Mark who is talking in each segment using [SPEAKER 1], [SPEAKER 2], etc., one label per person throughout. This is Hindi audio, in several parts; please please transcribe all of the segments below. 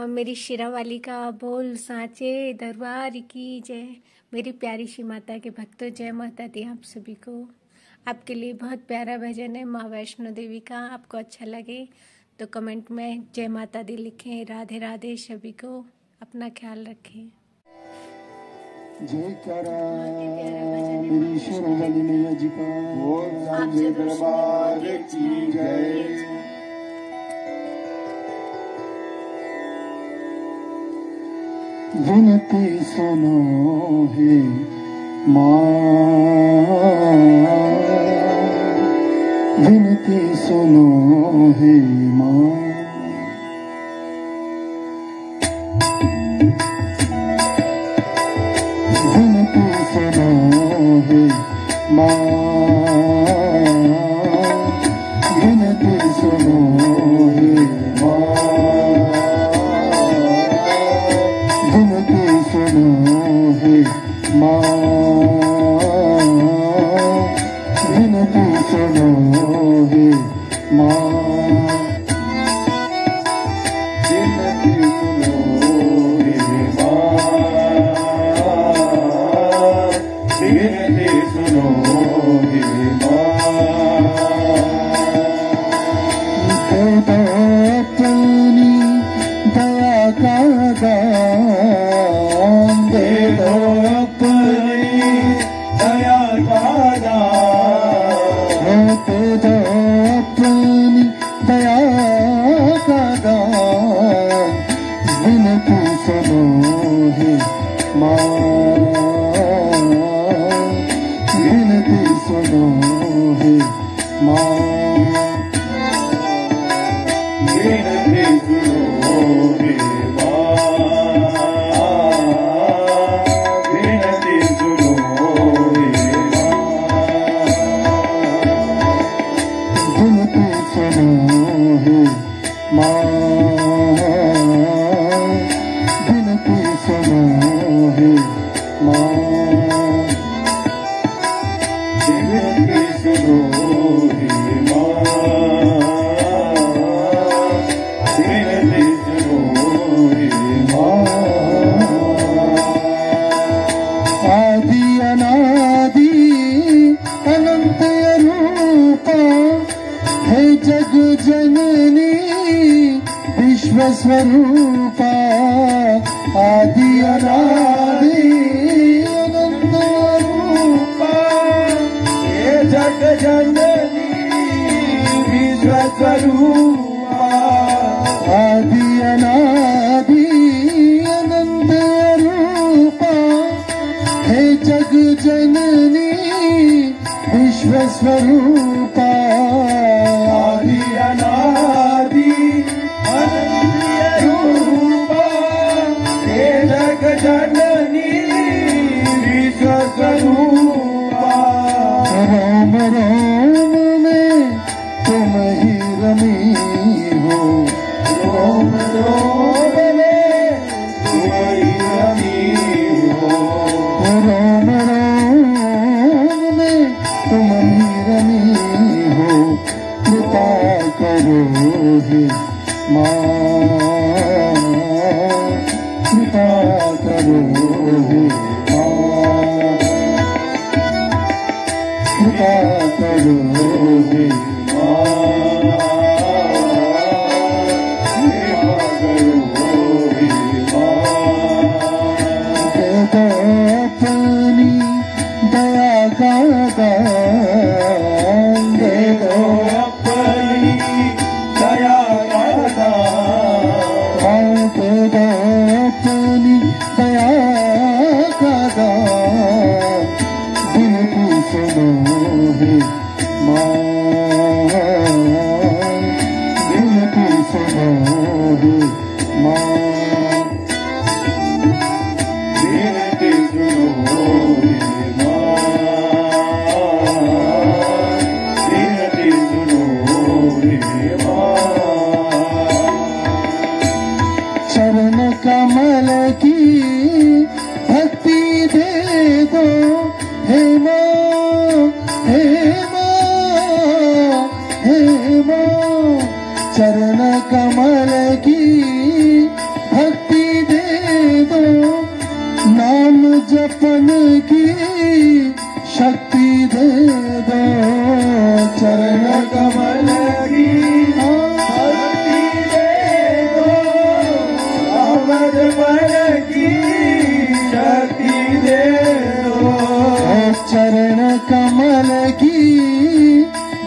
[SPEAKER 1] मेरी शिरावाली का बोल सांचे दरबार की जय। मेरी प्यारी सी माता के भक्तों, जय माता दी आप सभी को। आपके लिए बहुत प्यारा भजन है माँ वैष्णो देवी का। आपको अच्छा लगे तो कमेंट में जय माता दी लिखें। राधे राधे सभी को। अपना ख्याल रखें।
[SPEAKER 2] जय करा मेरी शिरोवाली मैया जी का बोल सांचे दरबार की जय। विनती सुनो है माँ, विनती सुनो है माँ। विनती सुनो है माँ, विनती सुनो है माँ, विनती सुनो है माँ, विनती सुनो है माँ, विनती सुनो है माँ, विनती सुनो हे माँ। दे दो अपनी दया का दान, दे दो अपनी दया का दान, दे दो अपनी दया का दान। विनती सुनो हे माँ, विनती सुनो हे माँ, विनती सुनो हे माँ, विनती सुनो हे माँ, विनती सुनो हे माँ, विनती सुनो हे माँ, विनती सुनो हे माँ, विनती सुनो हे माँ। आदि अनादि अनंत रूपा हे जग जननी विश्व स्वरूपा। आदि अनादि अनंत रूपा हे जग जननी विश्व स्वरूपा। आदि अनादि अनंत रूपा हे जग जननी विश्व स्वरूपा। आदि अनादि अनंत रूपा हे जग जननी विश्व स्वरूपा। राम राम में तुम ही रमी हो, राम राम में तुम ही रमी हो, राम राम में तुम ही रमी हो। कृपा करो हे माँ, कृपा करो हे माँ, कृपा करो हे माँ, कृपा करो हे माँ। दे दो अपनी दया का दान, दे दो अपनी दया का दान, दे दो अपनी दया का दान। विनती सुनो हे माँ, विनती सुनो हे माँ, विनती सुनो हे माँ, विनती सुनो हे माँ। चरण कमल की भक्ति दे दो हे माँ, हे माँ, हे माँ। चरण कमल की जपन की शक्ति दे दो। चरण कमल की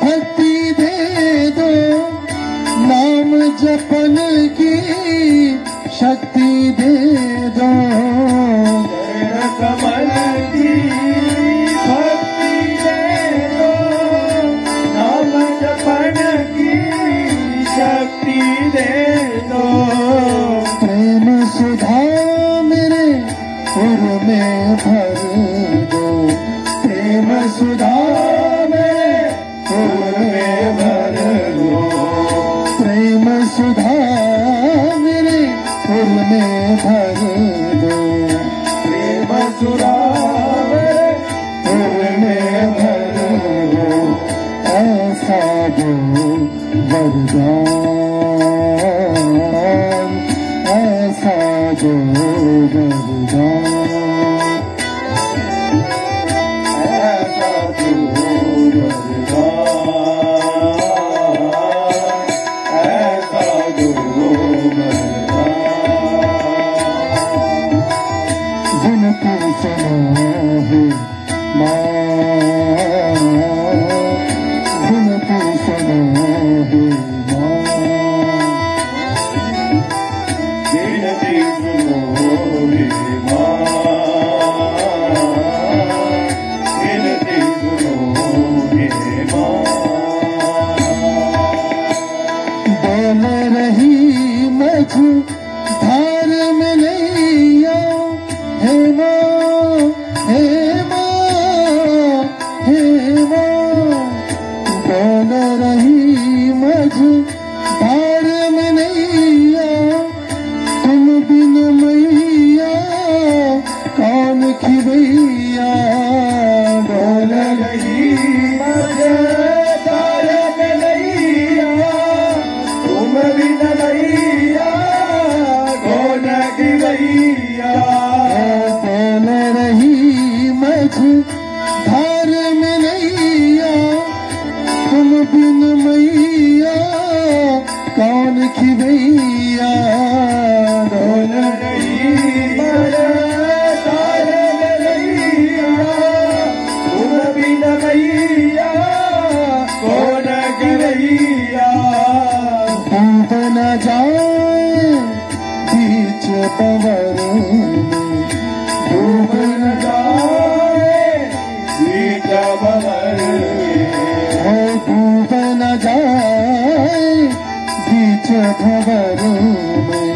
[SPEAKER 2] भक्ति दे दो, नाम जपन की शक्ति दे दो। चरण कमल की भक्ति दे दो, नाम जपन की शक्ति दे दो। प्रेम सुधा मेरे उर में भर दो, प्रेम सुधा मेरे उर में भर दो। प्रेम सुधा मेरे उर में भर दो, प्रेम सुधा मेरे उर में भर दो। ऐसा दो वरदान, ऐसा दो वरदान, ऐसा दो वरदान, ऐसा दो वरदान। विनती सुनो हे माँ, विनती सुनो हे माँ, विनती सुनो हे माँ, विनती सुनो हे माँ। बोल रही मझ धार में नैया, हे माँ, हे माँ, हे माँ। बोल रही मझ धार में नैया, तुम बिन मैया कौन खिवैया। बोल रही मझ धार में नैया, तुम बिन मैया कौन खिवैया। बोल रही मझ धार में नैया, तुम बिन मैया कौन खिवैया। बोल रही मझ धार में नैया, तुम बिन मैया कौन खिवैया। डूब न जाए बीच पवर में, डूब न जाए बीच पवर में। डूब न जाए बीच भंवर में,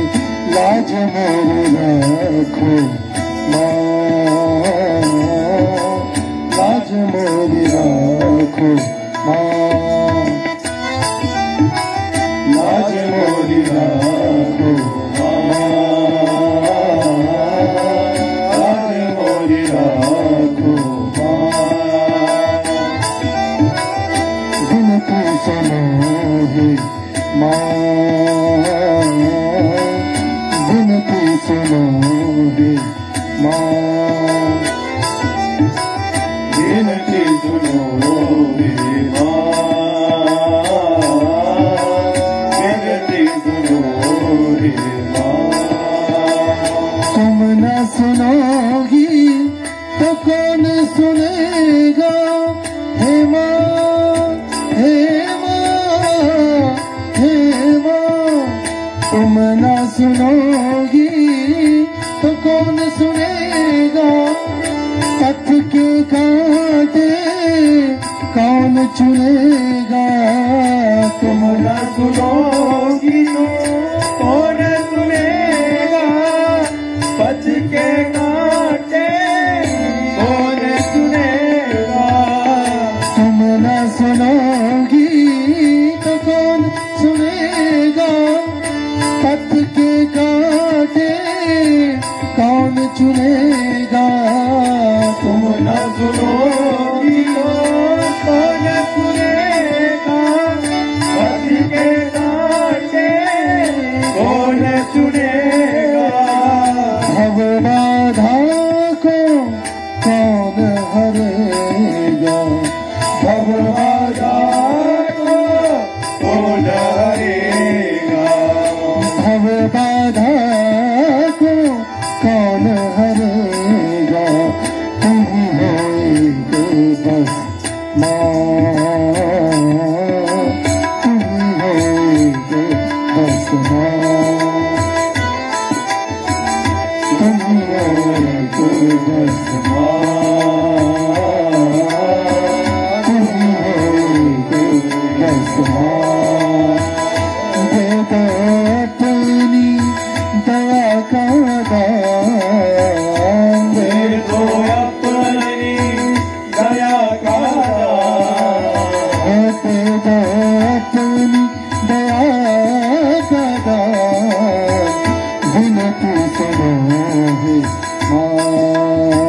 [SPEAKER 2] लाज मोर रखो माँ, लाज मोर रखो माँ, लाज मोर रखो माँ, लाज मोर रखो माँ। विनती सुनो हे माँ, विनती सुनो हे माँ, विनती सुनो हे माँ, विनती सुनो हे माँ। तुम न सुनोगी तो कौन सुनेगा, हे माँ, हे माँ, हे माँ। तुम न सुनोगी तो कौन सुनेगा, पथ के कांटे कौन चुनेगा। तुम न सुनोगी तो कौन सुनेगा, पथ के कांटे कौन चुनेगा। तुम न सुनोगी तो कौन सुनेगा, पथ के कांटे कौन चुनेगा। तुम न सुनोगी तो कौन सुनेगा, पथ के कांटे कौन चुनेगा। भव बाधा को कौन हरेगा, भव बाधा को कौन हरेगा। भव बाधा का दान दे दो अपनी दया का दान दे दो अपनी दया का दान विनती सुनो हे माँ